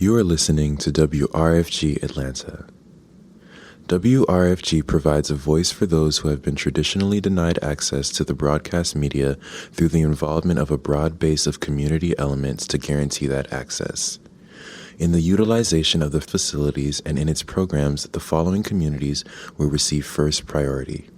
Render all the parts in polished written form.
You are listening to WRFG Atlanta. WRFG provides a voice for those who have been traditionally denied access to the broadcast media through the involvement of a broad base of community elements to guarantee that access. In the utilization of the facilities and in its programs, the following communities will receive first priority: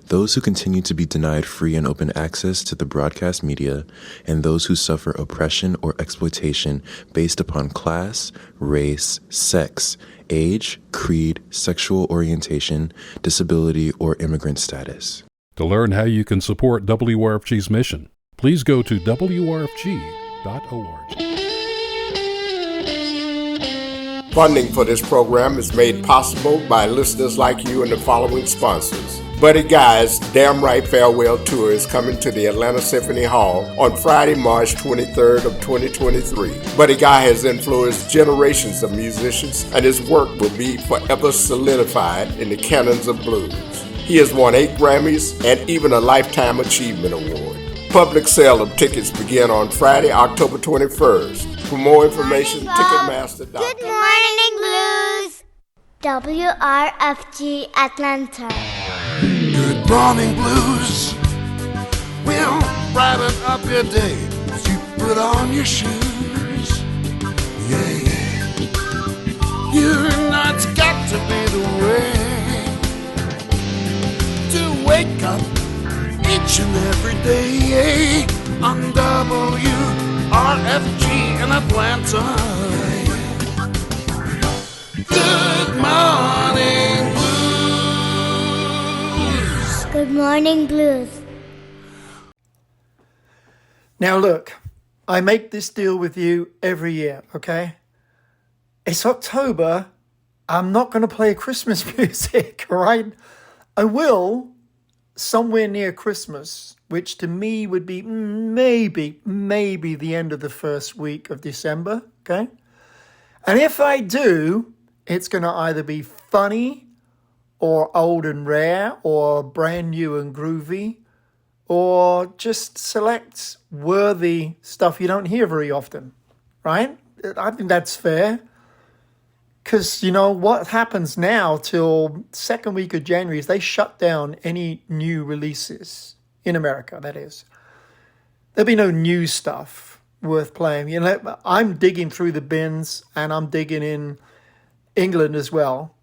those who continue to be denied free and open access to the broadcast media, and those who suffer oppression or exploitation based upon class, race, sex, age, creed, sexual orientation, disability, or immigrant status. To learn how you can support WRFG's mission, please go to wrfg.org. Funding for this program is made possible by listeners like you and the following sponsors. Buddy Guy's Damn Right Farewell Tour is coming to the Atlanta Symphony Hall on Friday, March 23rd of 2023. Buddy Guy has influenced generations of musicians, and his work will be forever solidified in the canons of blues. He has won 8 Grammys and even a Lifetime Achievement Award. Public sale of tickets begin on Friday, October 21st. For more information, Ticketmaster.com. Good morning, Blues. WRFG Atlanta. Good morning, Blues. We'll brighten up your day as you put on your shoes. Yeah, yeah. You know it's got to be the way to wake up each and every day on WRFG in Atlanta. Good morning, Blues. Good morning, Blues. Now look, I make this deal with you every year, okay? It's October. I'm not going to play Christmas music, all right? I will somewhere near Christmas, which to me would be maybe the end of the first week of December, okay? And if I do, it's going to either be funny or old and rare or brand new and groovy or just select worthy stuff you don't hear very often, right? I think that's fair. Because, you know, what happens now till second week of January is they shut down any new releases in America, that is. There'll be no new stuff worth playing. You know, I'm digging through the bins and I'm digging in England as well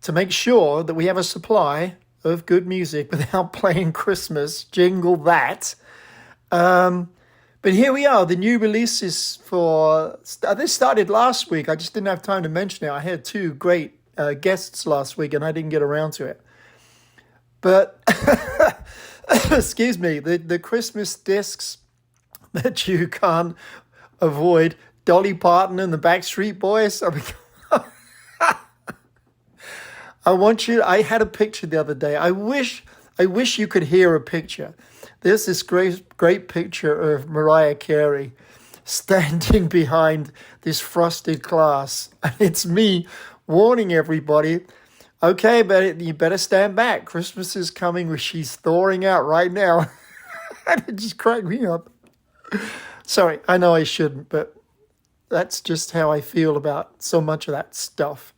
to make sure that we have a supply of good music without playing Christmas. Jingle that. But here we are, the new releases for, this started last week. I just didn't have time to mention it. I had 2 great guests last week and I didn't get around to it. But, excuse me, the Christmas discs that you can't avoid, Dolly Parton and the Backstreet Boys. I mean, I had a picture the other day. I wish you could hear a picture. There's this great picture of Mariah Carey standing behind this frosted glass. And it's me warning everybody, okay, but you better stand back. Christmas is coming, where she's thawing out right now. And it just cracked me up. Sorry, I know I shouldn't, but that's just how I feel about so much of that stuff.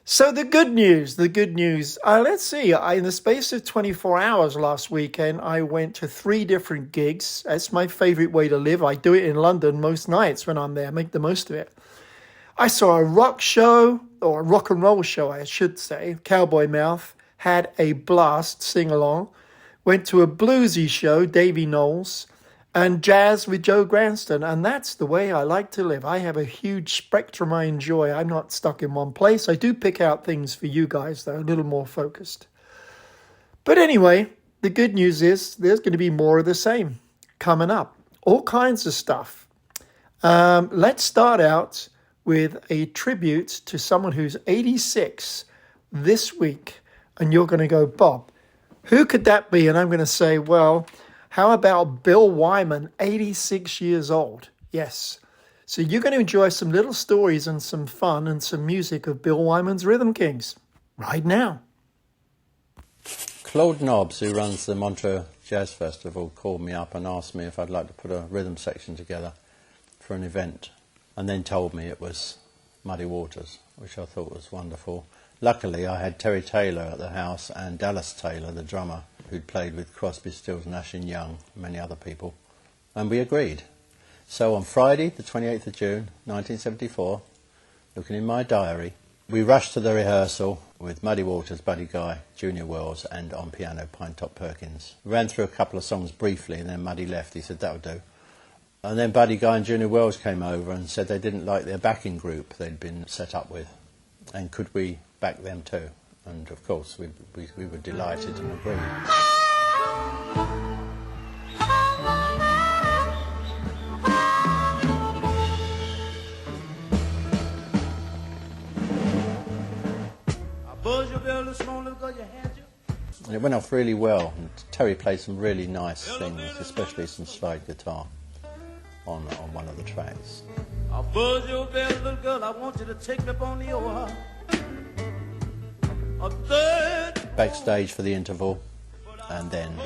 So the good news, let's see, in the space of 24 hours last weekend, I went to 3 different gigs. That's my favorite way to live. I do it in London most nights when I'm there, make the most of it. I saw a rock show, or a rock and roll show, I should say, Cowboy Mouth, had a blast, sing along. Went to a bluesy show, Davy Knowles, and jazz with Joe Granston, and that's the way I like to live. I have a huge spectrum I enjoy. I'm not stuck in one place. I do pick out things for you guys, though, a little more focused. But anyway, the good news is there's going to be more of the same coming up. All kinds of stuff. Let's start out with a tribute to someone who's 86 this week. And you're going to go, Bob, who could that be? And I'm going to say, well, how about Bill Wyman, 86 years old? Yes. So you're going to enjoy some little stories and some fun and some music of Bill Wyman's Rhythm Kings right now. Claude Nobbs, who runs the Montreux Jazz Festival, called me up and asked me if I'd like to put a rhythm section together for an event. and then told me it was Muddy Waters, which I thought was wonderful. Luckily, I had Terry Taylor at the house and Dallas Taylor, the drummer, who'd played with Crosby, Stills, Nash and Young, and many other people, and we agreed. So on Friday, the 28th of June, 1974, looking in my diary, we rushed to the rehearsal with Muddy Waters, Buddy Guy, Junior Wells, and on piano, Pinetop Perkins. We ran through a couple of songs briefly, and then Muddy left. He said, that'll do. And then Buddy Guy and Junior Wells came over and said they didn't like their backing group they'd been set up with, and could we back them too? And of course, we were delighted and agreed. And it went off really well, and Terry played some really nice things, especially some slide guitar on one of the tracks. I'll buzz your bell, little girl, I want you to take me up on the old heart. A third. Backstage for the interval, and then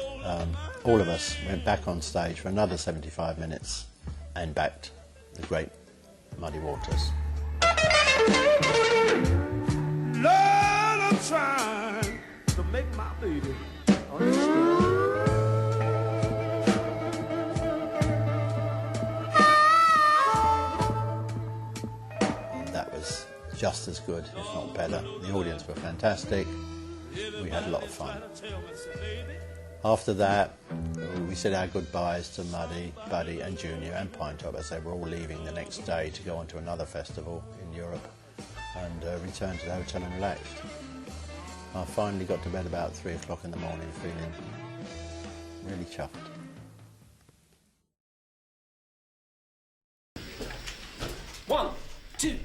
all of us went back on stage for another 75 minutes and backed the great Muddy Waters. Lord, I'm trying to make my baby understand. That was just as good, if not better. The audience were fantastic. We had a lot of fun. After that, we said our goodbyes to Muddy, Buddy and Junior and Pinetop as they were all leaving the next day to go on to another festival in Europe, and returned to the hotel and relaxed. I finally got to bed about 3 o'clock in the morning feeling really chuffed. One, two.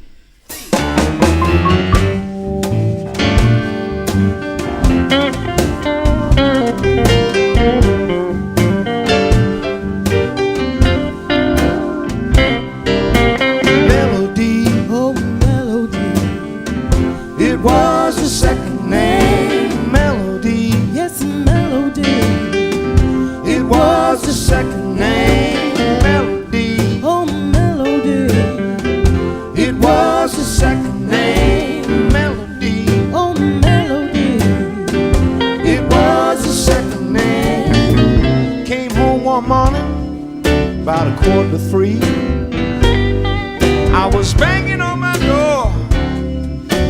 Melody, oh melody, it was the second name. Melody, yes melody, it was the second name. Melody, oh melody, it was the second name. Melody, oh melody, it was the second name. Came home one morning about 2:45. I was banging on my door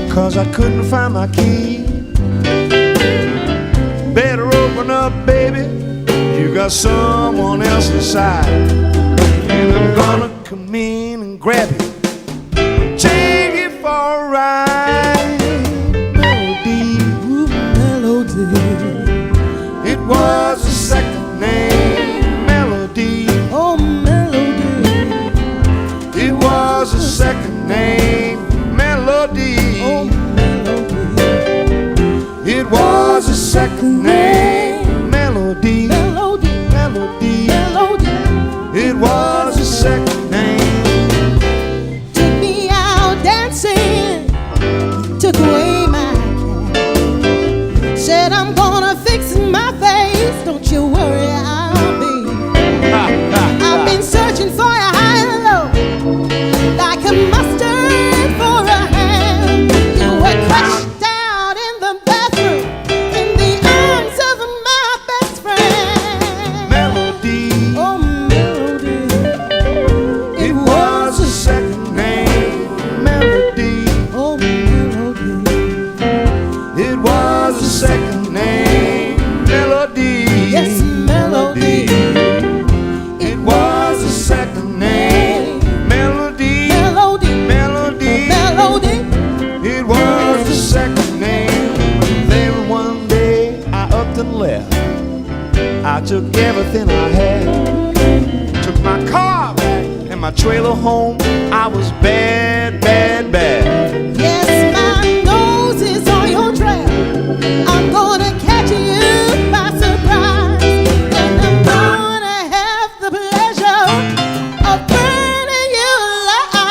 'cause I couldn't find my key. Better open up, baby, you got someone else inside, and I'm gonna come in and grab you, take it for a ride. Melody, ooh, melody, it was the second name. Melody, oh melody, it was the second name. Melody, oh melody, it was the second name. Melody, melody, melody, melody, it was the second name. Took me out dancing, took away my cat, said I'm gonna fix my face, don't you worry, I'll be. I've been searching for a high and low, like a mustard for a ham. You were crushed out in the bathroom, in the arms of my best friend. Melody, oh melody, it was the second name. Melody, oh melody, it was the second name. Melody, yes melody, it was the second name. Melody, melody, melody, melody, it was the second name. Then one day I upped and left. I took everything I had, took my car back and my trailer home. I was bad, bad, bad. Yes, my nose is on your trail. I'm gonna catch you by surprise, and I'm gonna have the pleasure of burning you alive.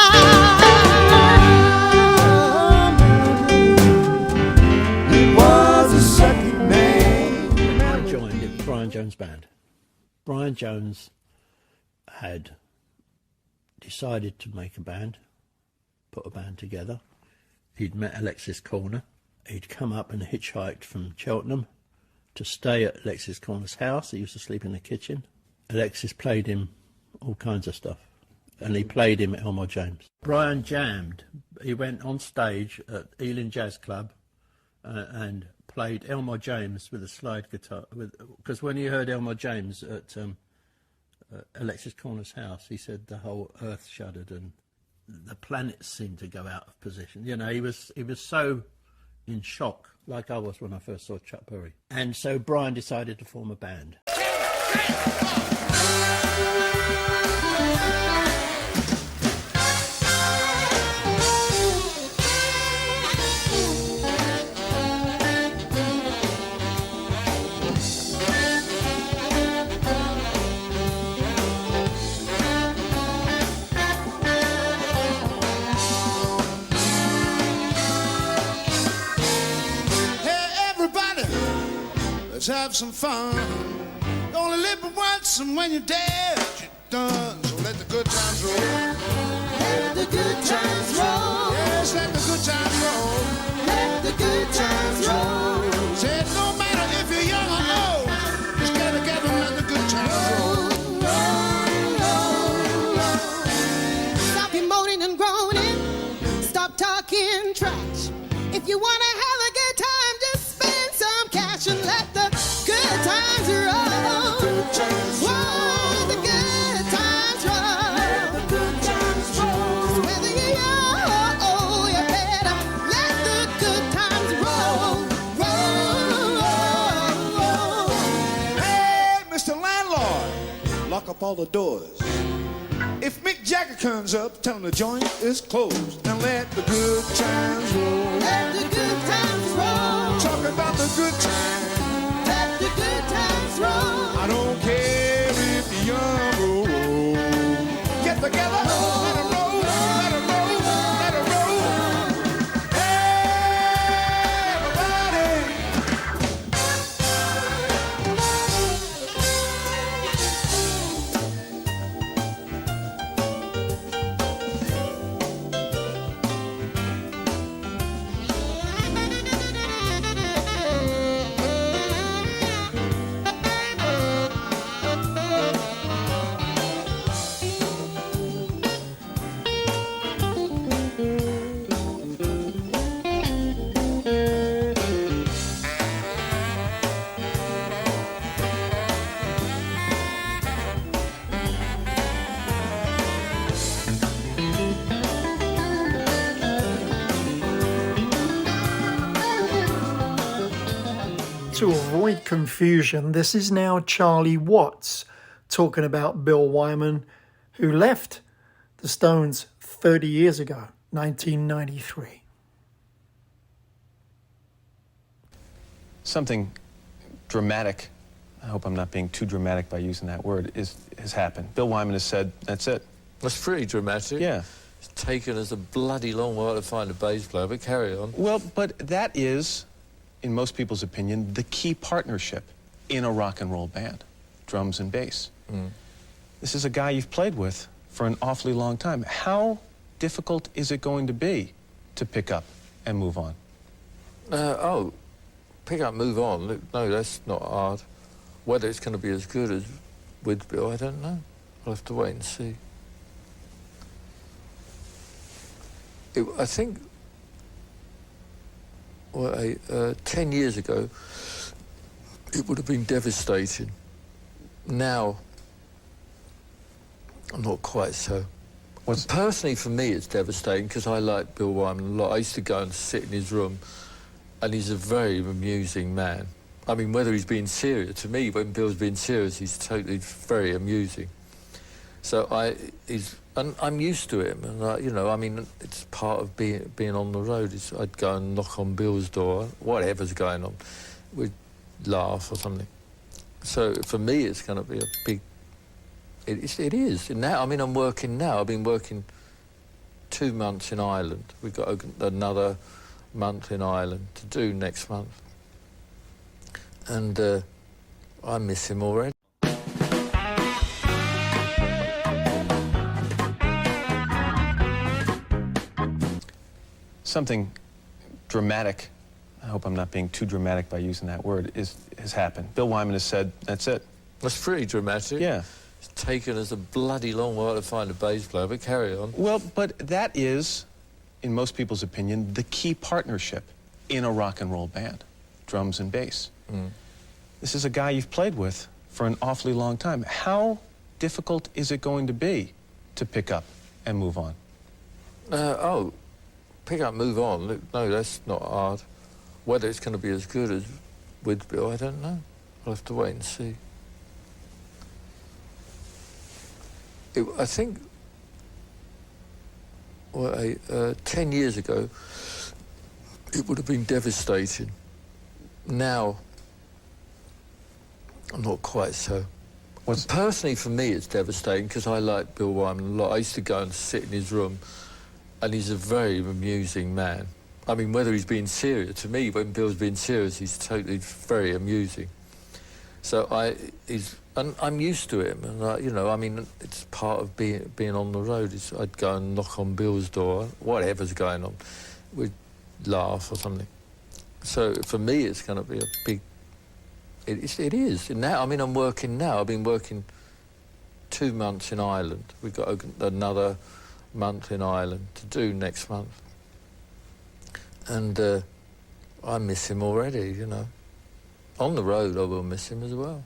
It was the second name. I joined in Brian Jones' band. Brian Jones had decided to make a band, put a band together. He'd met Alexis Corner. He'd come up and hitchhiked from Cheltenham to stay at Alexis Corner's house. He used to sleep in the kitchen. Alexis played him all kinds of stuff, and he played him at Elmore James. Brian jammed. He went on stage at Ealing Jazz Club and played Elmore James with a slide guitar. Because when he heard Elmore James at Alexis Corner's house, he said the whole earth shuddered and the planets seemed to go out of position. You know, he was so in shock, like I was when I first saw Chuck Berry. And so Brian decided to form a band. Let's have some fun. You only live but once, and when you're dead, you're done. So let the good times roll. Let the good times roll. Yes, let the good times roll. Let the good times roll. Said no matter if you're young or old, just get together and let the good times roll. Stop your moaning and groaning. Stop talking trash. If you wanna have a good time, just spend some cash and let the good times roll. Whoa, the good times roll. Let the good times roll. Whether you're young or old, you better let the good times roll. Roll. Hey, Mr. Landlord, lock up all the doors. If Mick Jagger comes up, tell him the joint is closed. Now let the good times roll. Let the good times roll. Talk about the good times. Let the good times roll. I don't care if you're young or old. Get together, let it roll, let it roll, let it roll. Everybody. To avoid confusion, this is now Charlie Watts talking about Bill Wyman, who left the Stones 30 years ago, 1993. Something dramatic, I hope I'm not being too dramatic by using that word, has happened. Bill Wyman has said, that's it. That's pretty dramatic. Yeah. It's taken us a bloody long while to find a bass player, but carry on. Well, but that is, in most people's opinion, the key partnership in a rock and roll band, drums and bass. Mm. This is a guy you've played with for an awfully long time. How difficult is it going to be to pick up and move on? Pick up, move on. Look, no, that's not hard. Whether it's going to be as good as with Bill, I don't know. I'll have to wait and see. I think 10 years ago, it would have been devastating. Now, I'm not quite so. Personally, for me, it's devastating because I like Bill Wyman a lot. I used to go and sit in his room, and he's a very amusing man. I mean, whether he's being serious, to me, when Bill's being serious, he's totally very amusing. So I'm used to him, and you know, I mean, it's part of being on the road. I'd go and knock on Bill's door, whatever's going on, we'd laugh or something. So for me, it's going to be a big. It is now. I mean, I'm working now. I've been working 2 months in Ireland. We've got another month in Ireland to do next month, and I miss him already. something dramatic, I hope I'm not being too dramatic by using that word, has happened. Bill Wyman has said, that's it. That's pretty dramatic. Yeah. It's taken us a bloody long while to find a bass player, but carry on. Well, but that is, in most people's opinion, the key partnership in a rock and roll band, drums and bass. Mm. This is a guy you've played with for an awfully long time. How difficult is it going to be to pick up and move on? Pick up, move on. Look, no, that's not hard. Whether it's going to be as good as with Bill, I don't know. I'll have to wait and see. I think, 10 years ago, it would have been devastating. Now, I'm not quite so. Personally, for me, it's devastating because I like Bill Wyman a lot. I used to go and sit in his room, and he's a very amusing man. I mean, whether he's being serious, to me, when Bill's being serious, he's totally very amusing. So I'm used to him, and you know, I mean, it's part of being on the road. I'd go and knock on Bill's door, whatever's going on, we'd laugh or something. So for me, it's going to be a big. It is now. I mean, I'm working now. I've been working 2 months in Ireland. We've got another month in Ireland to do next month, and I miss him already. You know, on the road, I will miss him as well.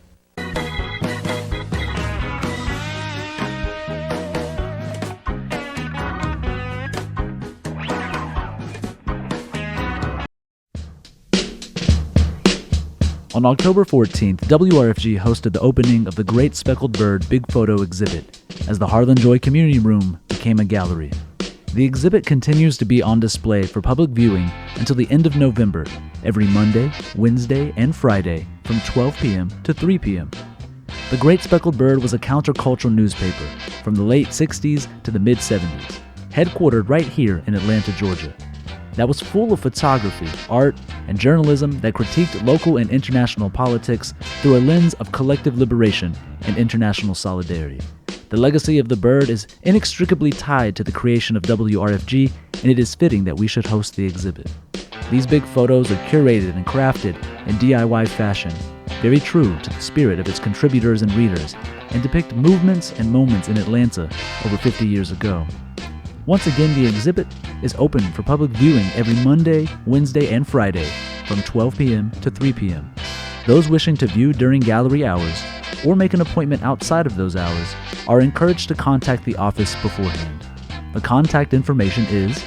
On October 14th, WRFG hosted the opening of the Great Speckled Bird Big Photo exhibit, as the Harlan Joy Community Room became a gallery. The exhibit continues to be on display for public viewing until the end of November, every Monday, Wednesday, and Friday from 12 p.m. to 3 p.m. The Great Speckled Bird was a countercultural newspaper from the late 60s to the mid-70s, headquartered right here in Atlanta, Georgia. That was full of photography, art, and journalism that critiqued local and international politics through a lens of collective liberation and international solidarity. The legacy of the bird is inextricably tied to the creation of WRFG, and it is fitting that we should host the exhibit. These big photos are curated and crafted in DIY fashion, very true to the spirit of its contributors and readers, and depict movements and moments in Atlanta over 50 years ago. Once again, the exhibit is open for public viewing every Monday, Wednesday, and Friday from 12 p.m. to 3 p.m. Those wishing to view during gallery hours or make an appointment outside of those hours are encouraged to contact the office beforehand. The contact information is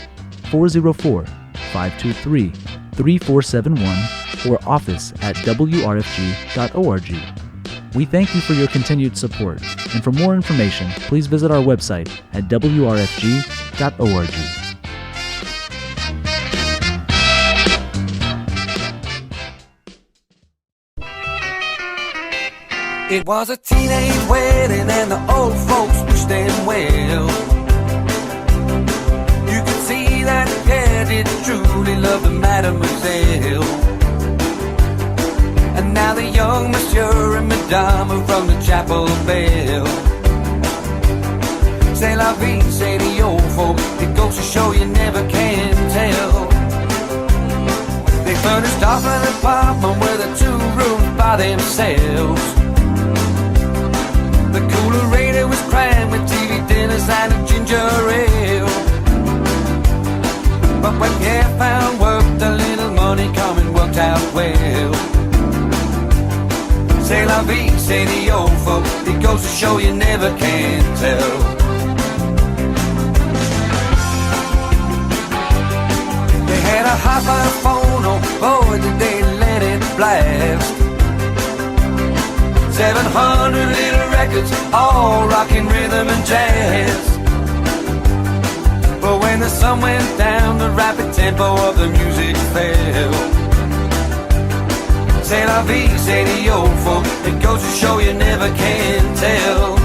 404-523-3471 or office@wrfg.org. We thank you for your continued support, and for more information, please visit our website at wrfg.org. It was a teenage wedding and the old folks wished them well. You could see that the pair did truly love the mademoiselle. And now the young monsieur and madame are from the chapel bell. C'est la vie, say the old folk. It goes to show you never can tell. They furnished off an apartment with a 2 rooms by themselves. The coolerator was crammed with TV dinners and a ginger ale. But when Pierre found work, the little money coming worked out well. C'est la vie, say the old folk. It goes to show you never can tell. They had a hi-fi phone, oh boy did they let it blast. 700 little records, all rockin' rhythm and jazz. But when the sun went down, the rapid tempo of the music fell. C'est la vie, say the old folk. It goes to show you never can tell.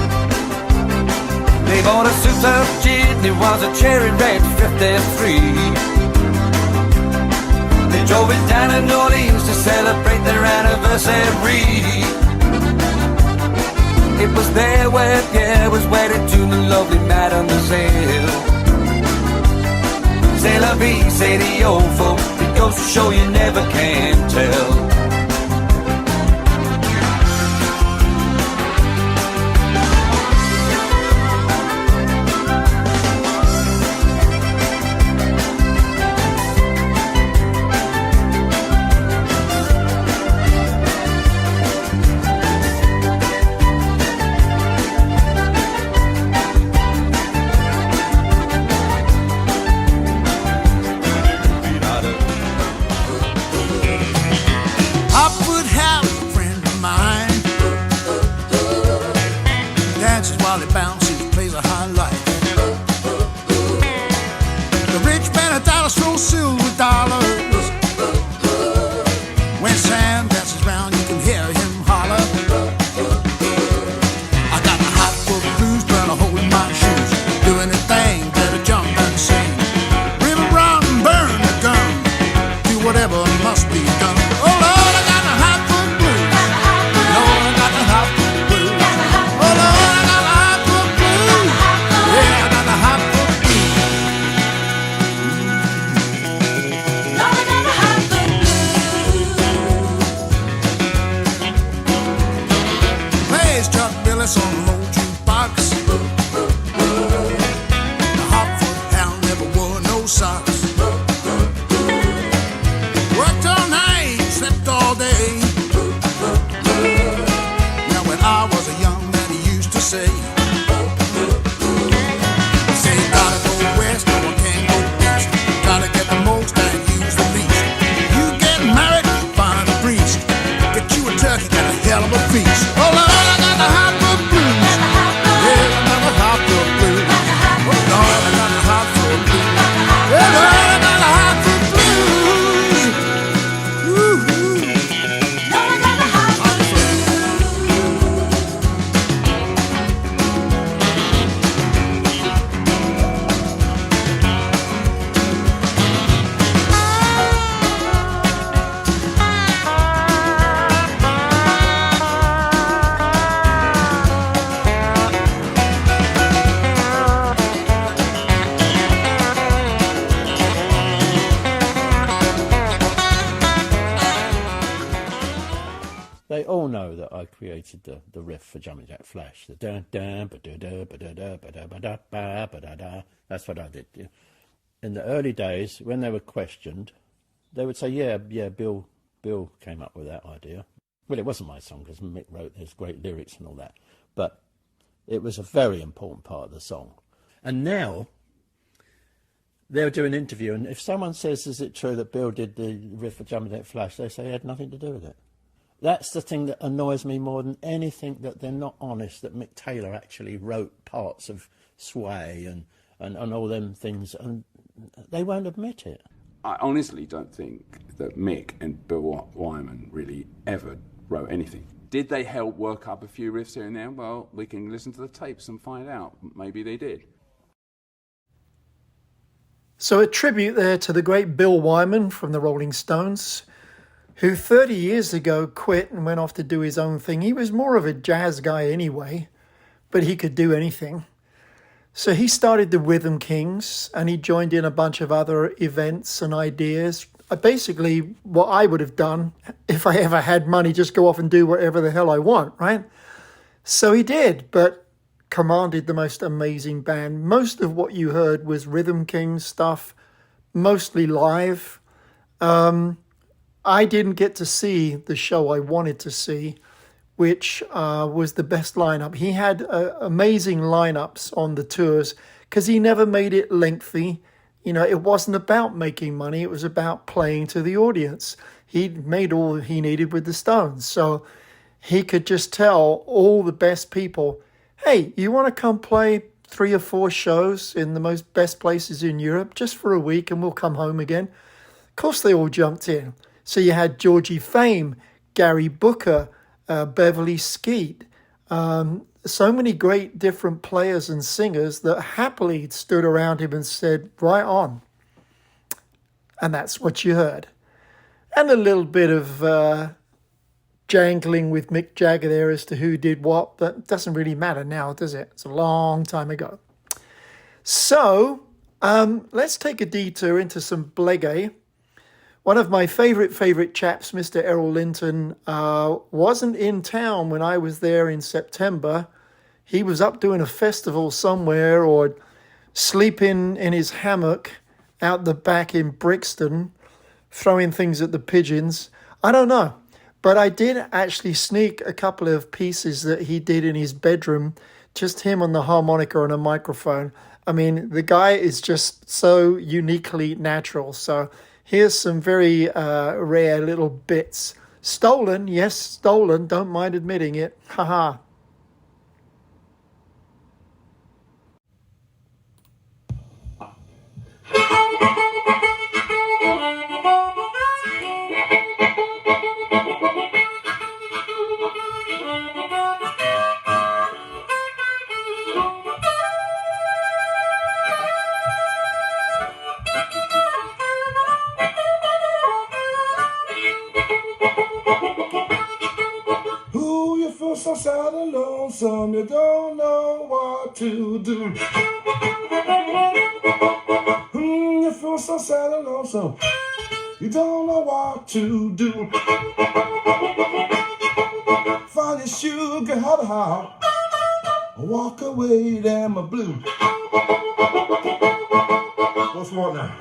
They bought a souped-up gin, it was a cherry red 53. They drove it down to New Orleans to celebrate their anniversary. It was there where Pierre was wedded to the lovely mademoiselle. C'est la be, say the old folk. It goes to show you never can tell. They all know that I created the riff for Jumpin' Jack Flash. The dun dun ba da da ba da da ba da ba da ba da da. That's what I did. In the early days, when they were questioned, they would say, "Yeah, Bill came up with that idea." Well, it wasn't my song because Mick wrote there's great lyrics and all that, but it was a very important part of the song. And now they'll do an interview, and if someone says, "Is it true that Bill did the riff for Jumpin' Jack Flash?" they say he had nothing to do with it. That's the thing that annoys me more than anything, that they're not honest, that Mick Taylor actually wrote parts of Sway and all them things, and they won't admit it. I honestly don't think that Mick and Bill Wyman really ever wrote anything. Did they help work up a few riffs here and there? Well, we can listen to the tapes and find out. Maybe they did. So a tribute there to the great Bill Wyman from the Rolling Stones, who 30 years ago quit and went off to do his own thing. He was more of a jazz guy anyway, but he could do anything. So he started the Rhythm Kings, and he joined in a bunch of other events and ideas. Basically, what I would have done if I ever had money, just go off and do whatever the hell I want, right? So he did, but commanded the most amazing band. Most of what you heard was Rhythm Kings stuff, mostly live. I didn't get to see the show I wanted to see, which was the best lineup. He had amazing lineups on the tours because he never made it lengthy. You know, it wasn't about making money. It was about playing to the audience. He made all he needed with the Stones. So he could just tell all the best people, hey, you want to come play 3 or 4 shows in the best places in Europe just for a week and we'll come home again? Of course, they all jumped in. So you had Georgie Fame, Gary Booker, Beverly Skeet, so many great different players and singers that happily stood around him and said, right on. And that's what you heard. And a little bit of jangling with Mick Jagger there as to who did what, but it doesn't really matter now, does it? It's a long time ago. So Let's take a detour into some Blegay. One of my favorite chaps, Mr. Errol Linton, wasn't in town when I was there in September. He was up doing a festival somewhere or sleeping in his hammock out the back in Brixton, throwing things at the pigeons. I don't know. But I did actually sneak a couple of pieces that he did in his bedroom, just him on the harmonica and a microphone. I mean, the guy is just so uniquely natural. So here's some very rare little bits. Stolen, yes, stolen. Don't mind admitting it. Haha. Ooh, you feel so sad and lonesome, you don't know what to do. You feel so sad and lonesome, you don't know what to do. Find your sugar, how, walk away, damn, I'm blue. What's what now?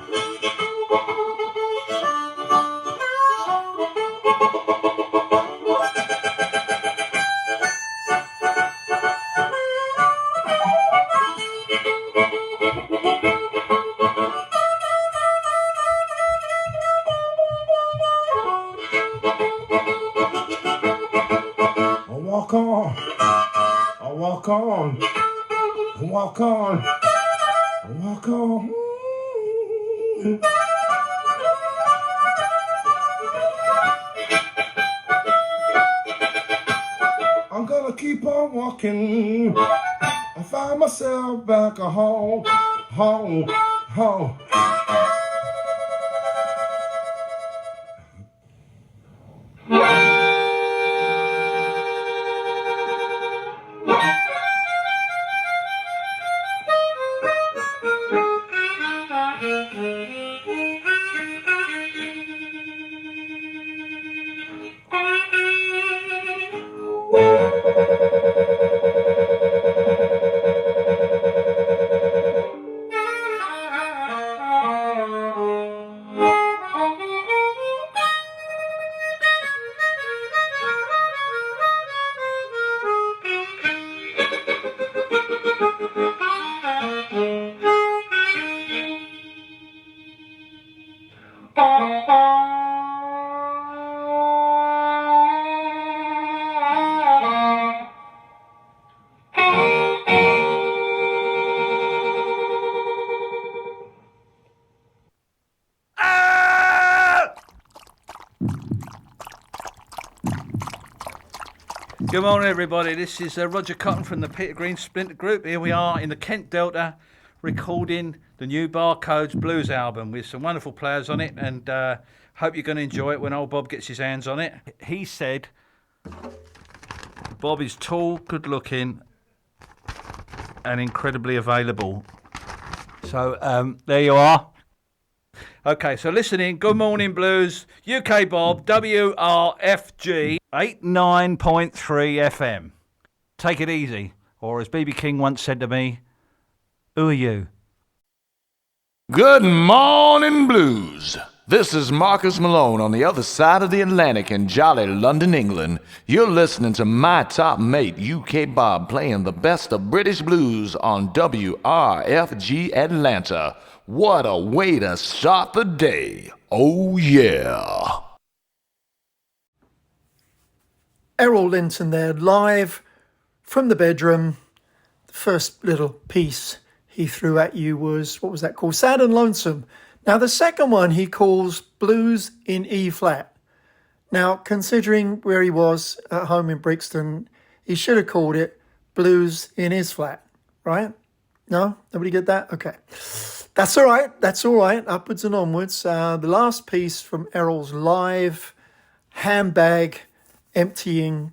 Walk on, I walk on, I walk on, I walk on. I'm gonna keep on walking. I find myself back at home, home, home. Good morning, everybody. This is Roger Cotton from the Peter Green Splinter Group. Here we are in the Kent Delta recording the new Barcodes Blues album with some wonderful players on it, and hope you're going to enjoy it when old Bob gets his hands on it. He said Bob is tall, good looking and incredibly available. So there you are. Okay, so listen in. Good morning, Blues. UK Bob, WRFG, 89.3 FM. Take it easy. Or as B.B. King once said to me, who are you? Good morning, Blues. This is Marcus Malone on the other side of the Atlantic in jolly London, England. You're listening to my top mate, UK Bob, playing the best of British blues on WRFG Atlanta. What a way to start the day. Oh, yeah. Errol Linton there, live from the bedroom. The first little piece he threw at you was, what was that called? Sad and Lonesome. Now, the second one he calls Blues in E flat. Now, considering where he was at home in Brixton, he should have called it Blues in His flat, right? No? Nobody get that? Okay. That's all right. That's all right. Upwards and onwards. The last piece from Errol's live handbag emptying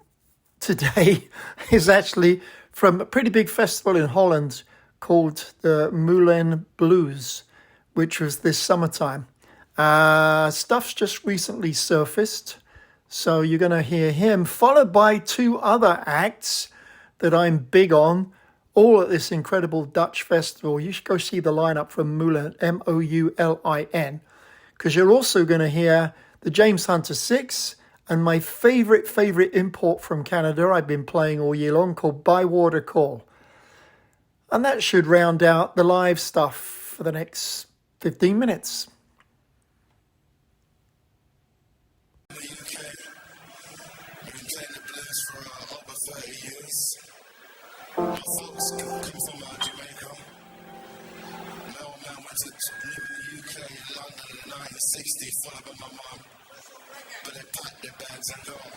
today is actually from a pretty big festival in Holland called the Moulin Blues, which was this summertime. Stuff's just recently surfaced, so you're going to hear him, followed by two other acts that I'm big on, all at this incredible Dutch festival. You should go see the lineup from Moulin, Moulin, because you're also going to hear the James Hunter Six and my favorite import from Canada I've been playing all year long, called BYWATER Call. And that should round out the live stuff for the next 15 minutes. Folks come from Jamaica. My old man went to live in the UK in London in 1960, followed by my mum. But they packed their bags and gone.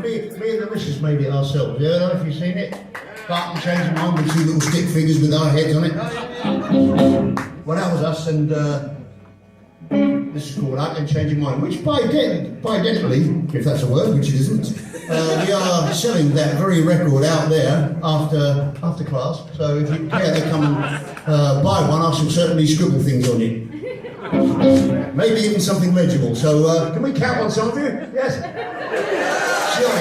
Me and the missus made it ourselves. Yeah, I don't know if you've seen it. Button changing one with two little stick figures with our heads on it. Well, that was us, and this is called I Can Change Your Mind, which by identically, if that's a word, which it isn't, we are selling that very record out there after class. So if you care to come and buy one, I shall certainly scribble things on it. Maybe even something legible. So can we count on some of you? Yes? Sure,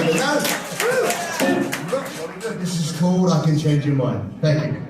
this is called I Can Change Your Mind. Thank you.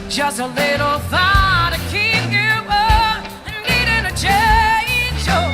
Just a little thought to keep you up, needing a change. Oh,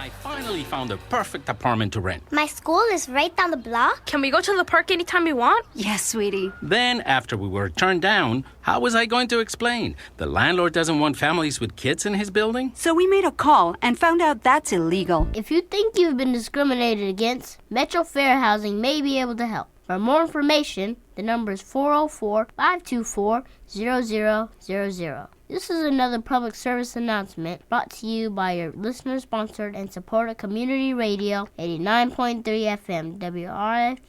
I finally found the perfect apartment to rent. My school is right down the block. Can we go to the park anytime we want? Yes, sweetie. Then, after we were turned down, how was I going to explain? The landlord doesn't want families with kids in his building? So we made a call and found out that's illegal. If you think you've been discriminated against, Metro Fair Housing may be able to help. For more information, the number is 404-524-0000. This is another public service announcement brought to you by your listener-sponsored and supported community radio, 89.3 FM,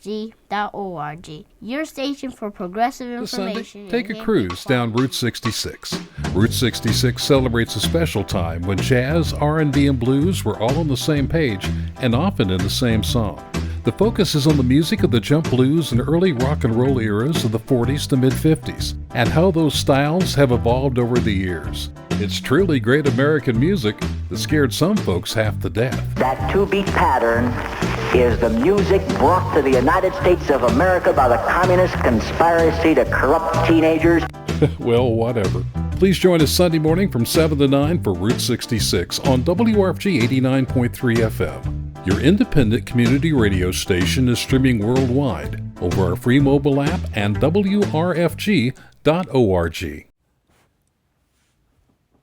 WRFG.org. Your station for progressive This information. Sunday, take a cruise down Route 66. Route 66 celebrates a special time when jazz, R&B, and blues were all on the same page and often in the same song. The focus is on the music of the jump blues and early rock and roll eras of the 40s to mid-50s, and how those styles have evolved over the years. It's truly great American music that scared some folks half to death. That two-beat pattern is the music brought to the United States of America by the communist conspiracy to corrupt teenagers. Well, whatever. Please join us Sunday morning from 7 to 9 for Route 66 on WRFG 89.3 FM. Your independent community radio station is streaming worldwide over our free mobile app and WRFG.org.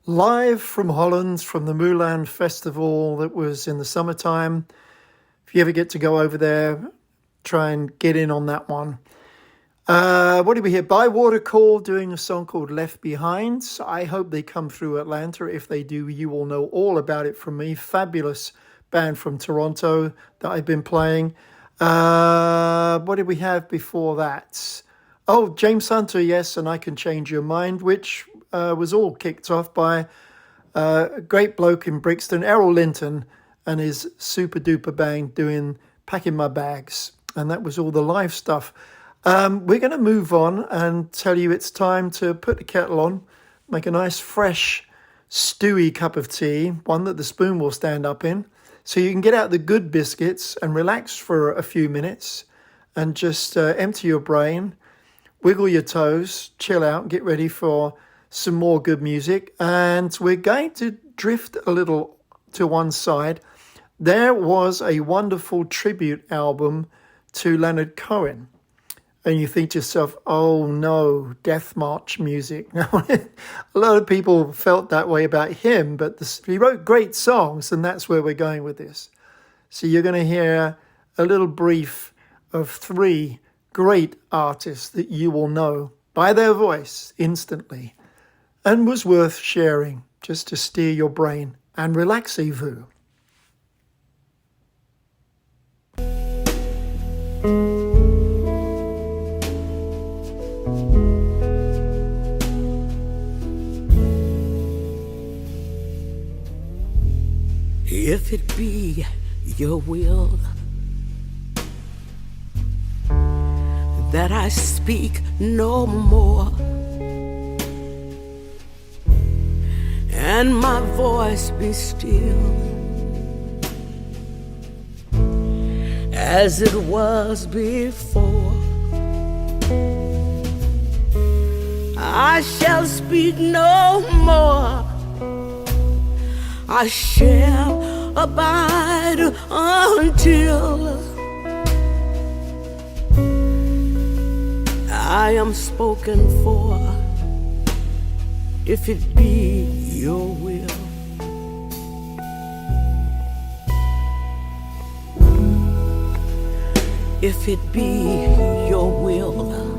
Live from Holland, from the Moulin festival that was in the summertime. If you ever get to go over there, try and get in on that one. What did we hear? BYWATER doing a song called Left Behind. I hope they come through Atlanta. If they do, you will know all about it from me. Fabulous band from Toronto that I've been playing. What did we have before that? Oh, James Hunter, yes, and I Can Change Your Mind, which was all kicked off by a great bloke in Brixton, ERROL LINTON, and his super duper band doing Packing My Bags. And that was all the live stuff. We're going to move on and tell you it's time to put the kettle on, make a nice fresh stewy cup of tea, one that the spoon will stand up in, so you can get out the good biscuits and relax for a few minutes and just empty your brain, wiggle your toes, chill out, get ready for some more good music. And we're going to drift a little to one side. There was a wonderful tribute album to Leonard Cohen. And you think to yourself, oh no, Death March music. A lot of people felt that way about him, but he wrote great songs, and that's where we're going with this. So you're going to hear a little brief of 3 great artists that you will know by their voice instantly, and was worth sharing just to steer your brain and relaxez-vous. If it be your will that I speak no more, and my voice be still as it was before, I shall speak no more. I shall abide until I am spoken for, if it be your will. If it be your will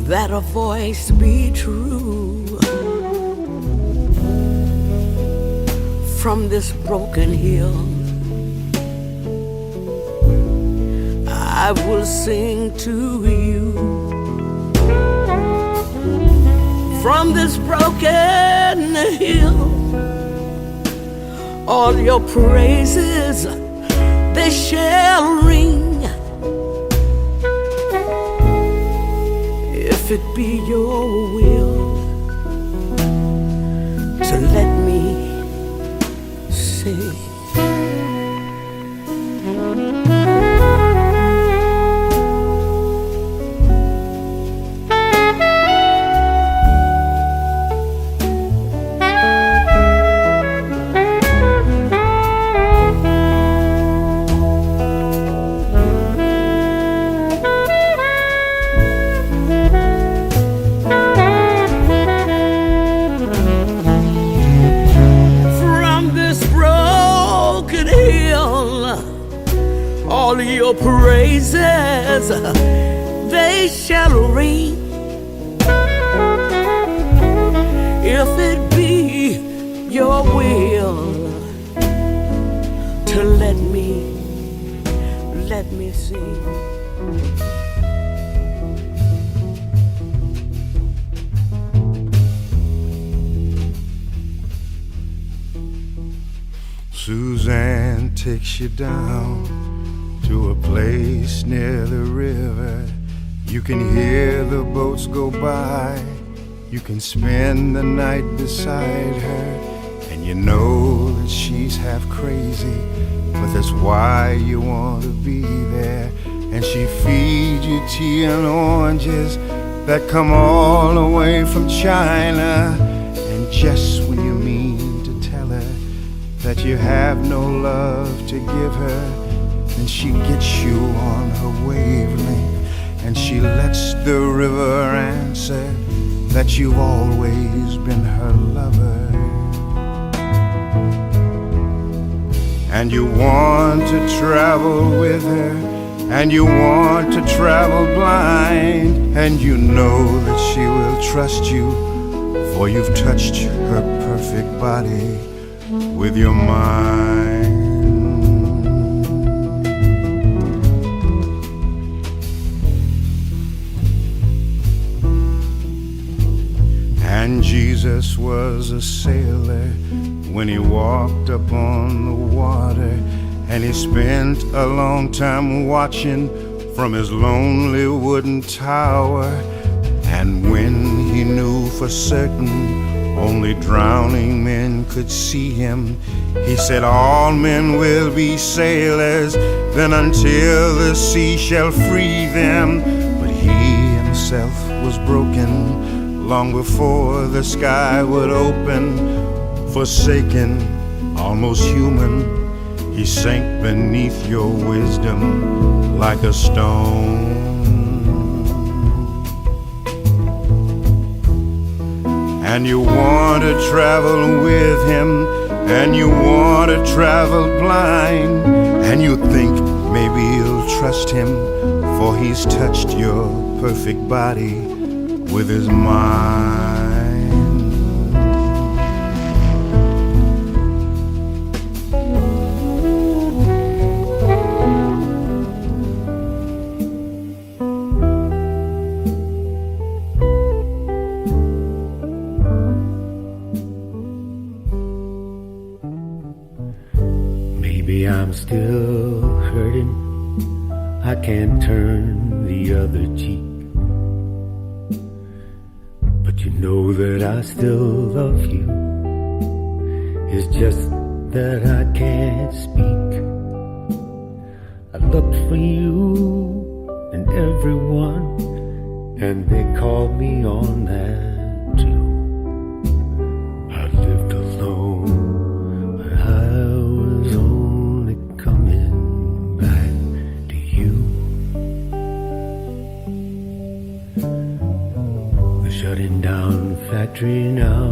that a voice be true from this broken hill, I will sing to you. From this broken hill, all your praises they shall ring. If it be your will to let me sing. your praises, they shall ring. If it be your will to let me sing. Suzanne takes you down to a place near the river. You can hear the boats go by. You can spend the night beside her, and you know that she's half crazy, but that's why you want to be there. And she feeds you tea and oranges that come all the way from China. And just when you mean to tell her that you have no love to give her, then she gets you on her wavelength, and she lets the river answer that you've always been her lover. And you want to travel with her, and you want to travel blind, and you know that she will trust you, for you've touched her perfect body with your mind. And Jesus was a sailor when he walked up on the water, and he spent a long time watching from his lonely wooden tower. And when he knew for certain only drowning men could see him, he said, all men will be sailors, then until the sea shall free them. But he himself was broken long before the sky would open. Forsaken, almost human, he sank beneath your wisdom like a stone. And you want to travel with him, and you want to travel blind, and you think maybe you'll trust him, for he's touched your perfect body with his mind. Maybe I'm still hurting, I can't turn the other cheek. But you know that I still love you, it's just that I can't speak. I looked for you and everyone, and they called me on that too. I lived alone, but I was only coming back to you. The shutting down factory now,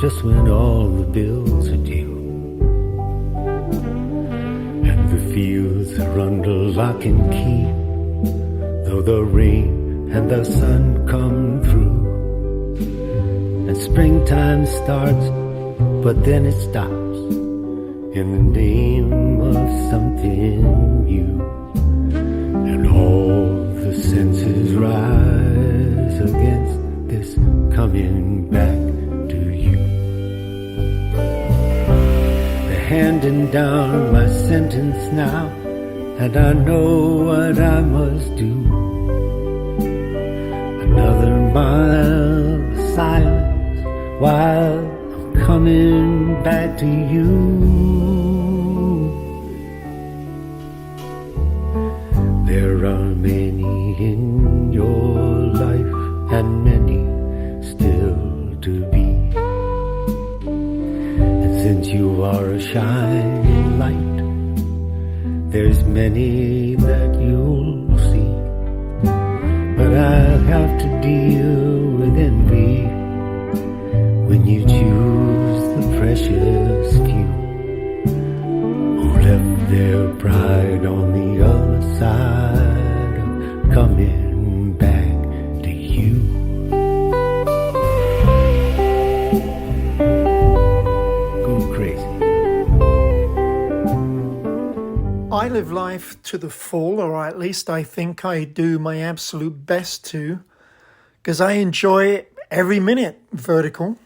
just when all the bills are due, and the fields are under lock and key, though the rain and the sun come through. And springtime starts, but then it stops in the name of something new. And all the senses rise against this coming back to you. They're handing down my sentence now, and I know what I must do. Another mile of silence while I'm coming back to you. There are many in your life and many still to be. And since you are a shining light, there's many that you'll see. But I'll have to deal with envy when you choose the precious few who left their pride on the side of coming back to you. Go crazy. I live life to the full, or at least I think I do my absolute best to, because I enjoy every minute vertical.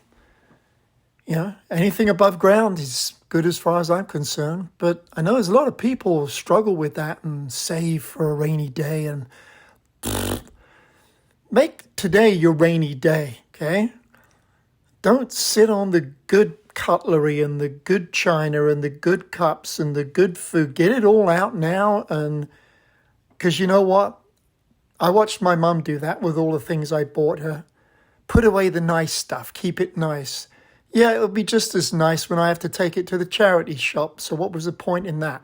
You know, anything above ground is good as far as I'm concerned. But I know there's a lot of people who struggle with that and save for a rainy day. And make today your rainy day, okay? Don't sit on the good cutlery and the good china and the good cups and the good food. Get it all out now. And because you know what? I watched my mum do that with all the things I bought her. Put away the nice stuff. Keep it nice. Yeah, it'll be just as nice when I have to take it to the charity shop. So what was the point in that?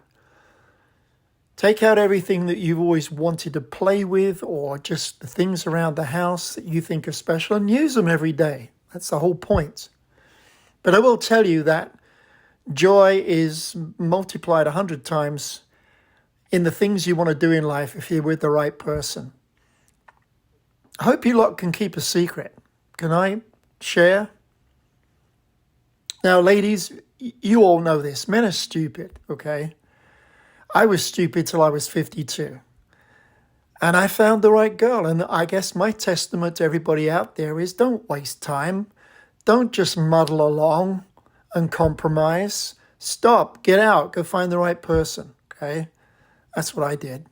Take out everything that you've always wanted to play with, or just the things around the house that you think are special, and use them every day. That's the whole point. But I will tell you that joy is multiplied 100 times in the things you want to do in life if you're with the right person. I hope you lot can keep a secret. Can I share? Now, ladies, you all know this. Men are stupid, okay? I was stupid till I was 52. And I found the right girl. And I guess my testament to everybody out there is don't waste time. Don't just muddle along and compromise. Stop, get out, go find the right person, okay? That's what I did.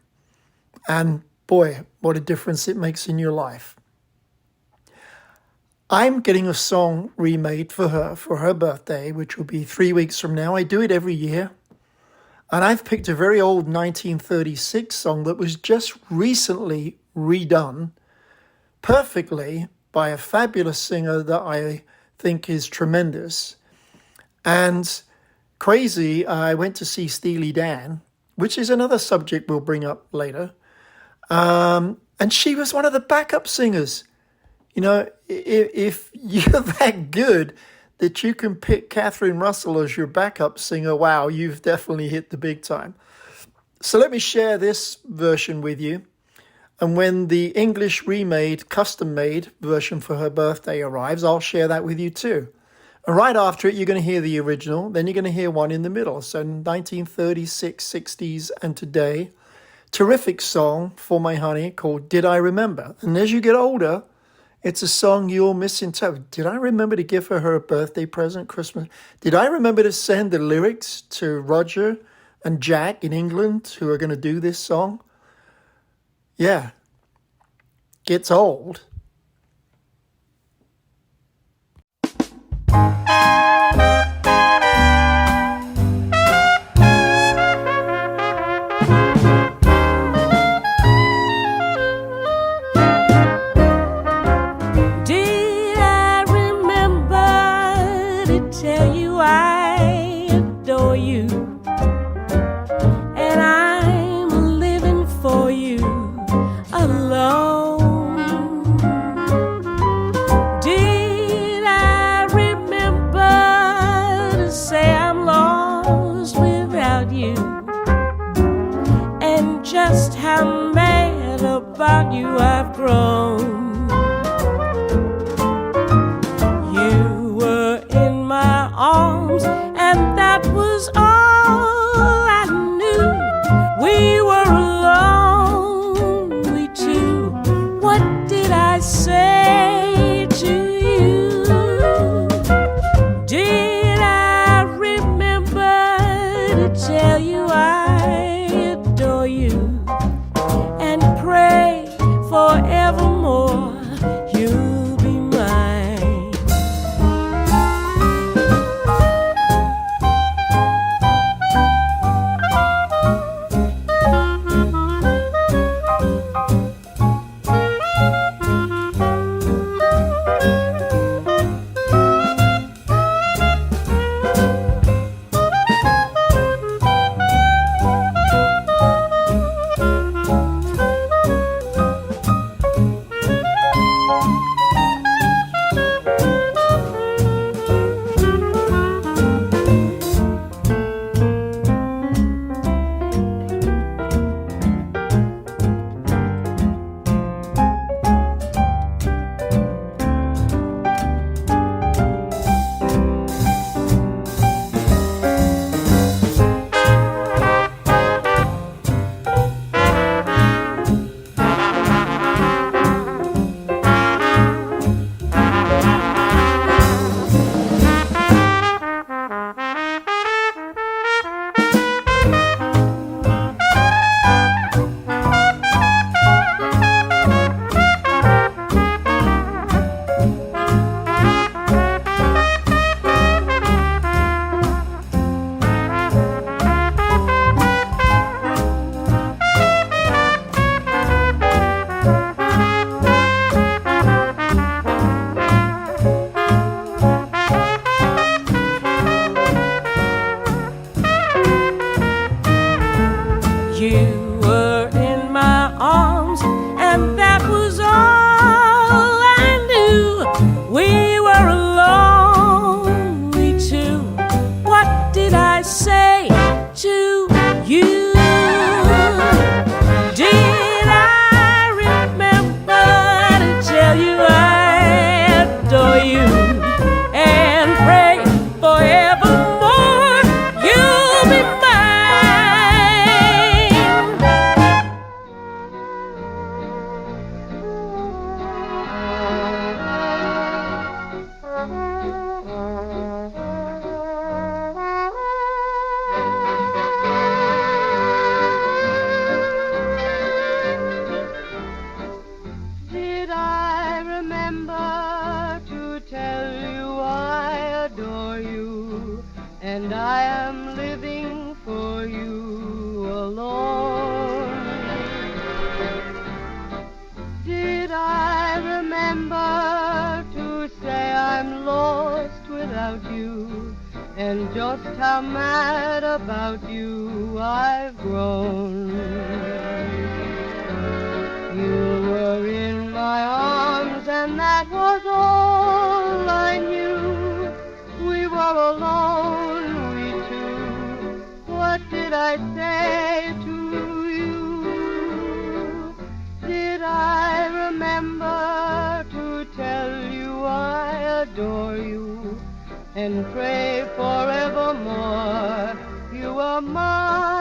And boy, what a difference it makes in your life. I'm getting a song remade for her birthday, which will be 3 weeks from now. I do it every year. And I've picked a very old 1936 song that was just recently redone perfectly by a fabulous singer that I think is tremendous. And crazy, I went to see Steely Dan, which is another subject we'll bring up later. And she was one of the backup singers. You know, if you're that good that you can pick Catherine Russell as your backup singer, wow, you've definitely hit the big time. So let me share this version with you. And when the English remade, custom-made version for her birthday arrives, I'll share that with you too. And right after it, you're going to hear the original. Then you're going to hear one in the middle. So 1936, 60s, and today. Terrific song for my honey called Did I Remember? And as you get older, it's a song you'll misinterpret. Did I remember to give her a birthday present, Christmas? Did I remember to send the lyrics to Roger and Jack in England who are going to do this song? Yeah. Gets old. about you, and just how mad about you I've grown. You were in my arms, and that was all I knew. We were alone, we two. What did I say to you? Did I remember to tell you I adore you and pray forevermore you are mine?